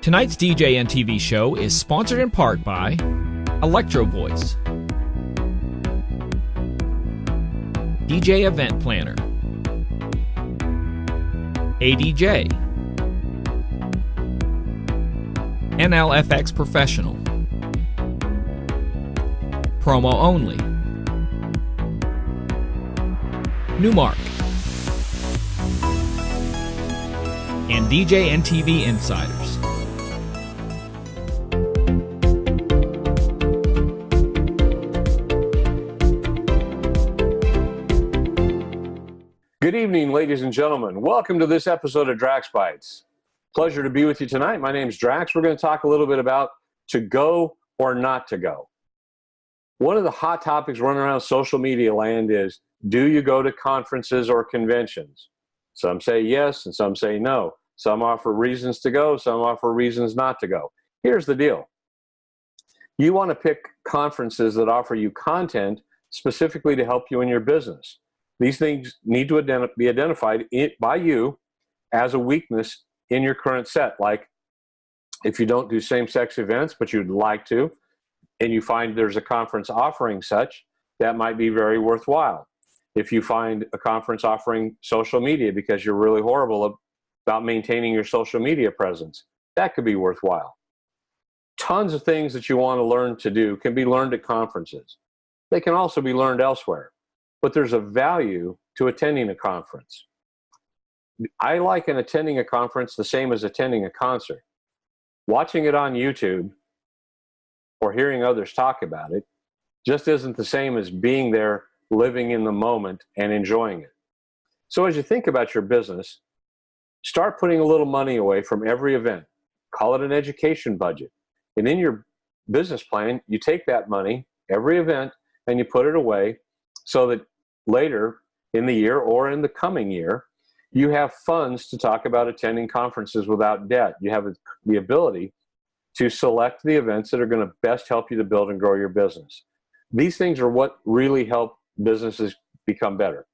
Tonight's DJNTV show is sponsored in part by Electro Voice, DJ Event Planner, ADJA, NLFX Professional, Promo Only, Numark, and DJNTV Insiders. Good evening, ladies and gentlemen. Welcome to this episode of DraxBytes. Pleasure to be with you tonight. My name's Drax. We're going to talk a little bit about to go or not to go. One of the hot topics running around social media land is, do you go to conferences or conventions? Some say yes and some say no. Some offer reasons to go, some offer reasons not to go. Here's the deal. You want to pick conferences that offer you content specifically to help you in your business. These things need to be identified by you as a weakness in your current set. Like if you don't do same-sex events, but you'd like to, and you find there's a conference offering such, that might be very worthwhile. If you find a conference offering social media because you're really horrible about maintaining your social media presence, that could be worthwhile. Tons of things that you want to learn to do can be learned at conferences. They can also be learned elsewhere. But there's a value to attending a conference. I liken attending a conference the same as attending a concert. Watching it on YouTube or hearing others talk about it just isn't the same as being there, living in the moment and enjoying it. So as you think about your business, start putting a little money away from every event. Call it an education budget. And in your business plan, you take that money, every event, and you put it away so that later in the year or in the coming year, you have funds to talk about attending conferences without debt. You have the ability to select the events that are going to best help you to build and grow your business. These things are what really help businesses become better.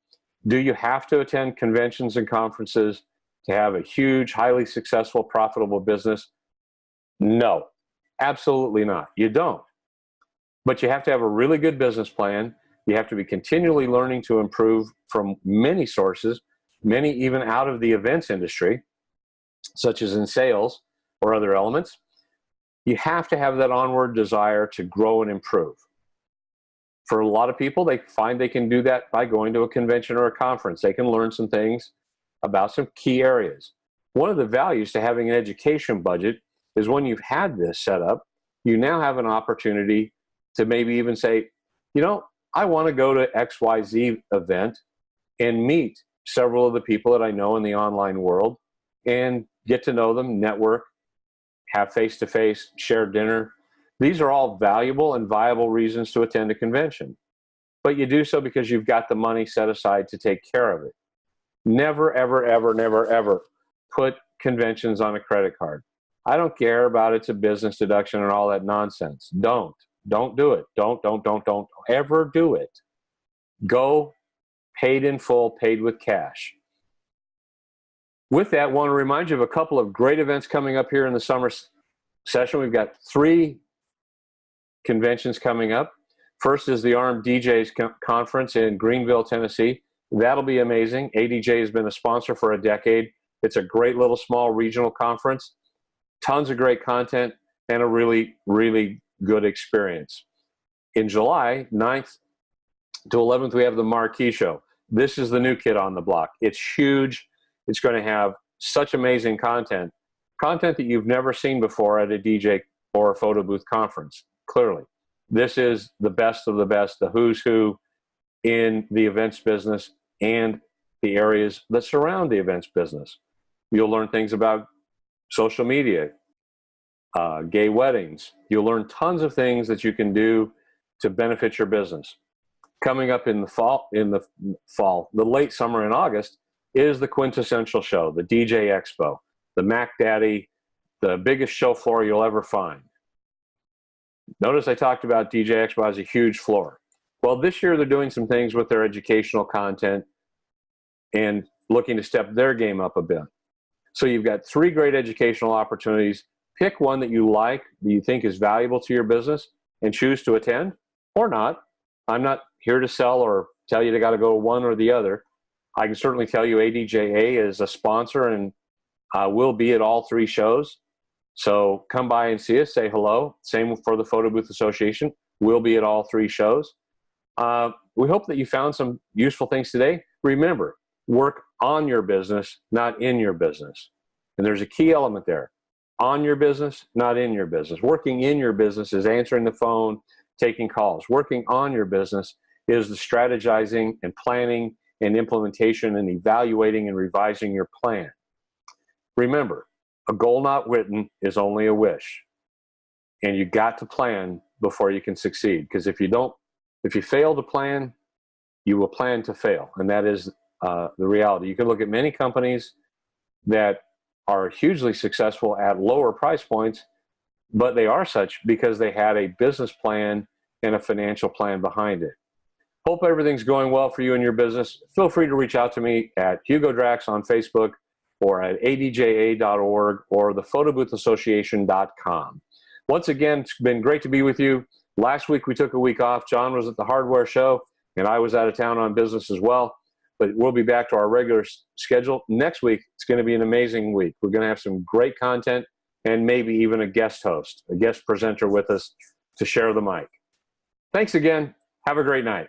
Do you have to attend conventions and conferences to have a huge, highly successful, profitable business? No, absolutely not. You don't. But you have to have a really good business plan. You have to be continually learning to improve from many sources, many even out of the events industry, such as in sales or other elements. You have to have that onward desire to grow and improve. For a lot of people, they find they can do that by going to a convention or a conference. They can learn some things about some key areas. One of the values to having an education budget is when you've had this set up, you now have an opportunity to maybe even say, you know, I want to go to XYZ event and meet several of the people that I know in the online world and get to know them, network, have face-to-face, share dinner. These are all valuable and viable reasons to attend a convention. But you do so because you've got the money set aside to take care of it. Never, ever, ever, never, ever put conventions on a credit card. I don't care about it's a business deduction and all that nonsense. Don't do it. Don't ever do it. Go paid in full, paid with cash. With that, I want to remind you of a couple of great events coming up here in the summer session. We've got 3 conventions coming up. First is the Armed DJs Conference in Greenville, Tennessee. That'll be amazing. ADJA has been a sponsor for a decade. It's a great little small regional conference. Tons of great content and a really, really good experience. In July 9th to 11th, we have the Marquee Show. This is the new kid on the block. It's huge. It's going to have such amazing content that you've never seen before at a DJ or a photo booth conference, clearly. This is the best of the best, the who's who in the events business and the areas that surround the events business. You'll learn things about social media, gay weddings. You'll learn tons of things that you can do to benefit your business. Coming up in the late summer in August is the quintessential show, the DJ Expo, the Mac Daddy, the biggest show floor you'll ever find. Notice I talked about DJ Expo as a huge floor. Well, this year they're doing some things with their educational content and looking to step their game up a bit. So you've got 3 great educational opportunities pick one that you like, that you think is valuable to your business, and choose to attend or not. I'm not here to sell or tell you to got to go one or the other. I can certainly tell you ADJA is a sponsor and will be at all 3 shows. So come by and see us, say hello. Same for the Photo Booth Association. We'll be at all 3 shows. We hope that you found some useful things today. Remember, work on your business, not in your business. And there's a key element there. On your business, not in your business. Working in your business is answering the phone, taking calls. Working on your business is the strategizing and planning and implementation and evaluating and revising your plan. Remember, a goal not written is only a wish. And you got to plan before you can succeed. Because if you fail to plan, you will plan to fail. And that is the reality. You can look at many companies that are hugely successful at lower price points, but they are such because they had a business plan and a financial plan behind it. Hope everything's going well for you and your business. Feel free to reach out to me at Hugo Drax on Facebook or at adja.org or thephotoboothassociation.com. Once again, it's been great to be with you. Last week we took a week off. John was at the hardware show, and I was out of town on business as well. But we'll be back to our regular schedule. Next week, it's going to be an amazing week. We're going to have some great content and maybe even a guest host, a guest presenter with us to share the mic. Thanks again. Have a great night.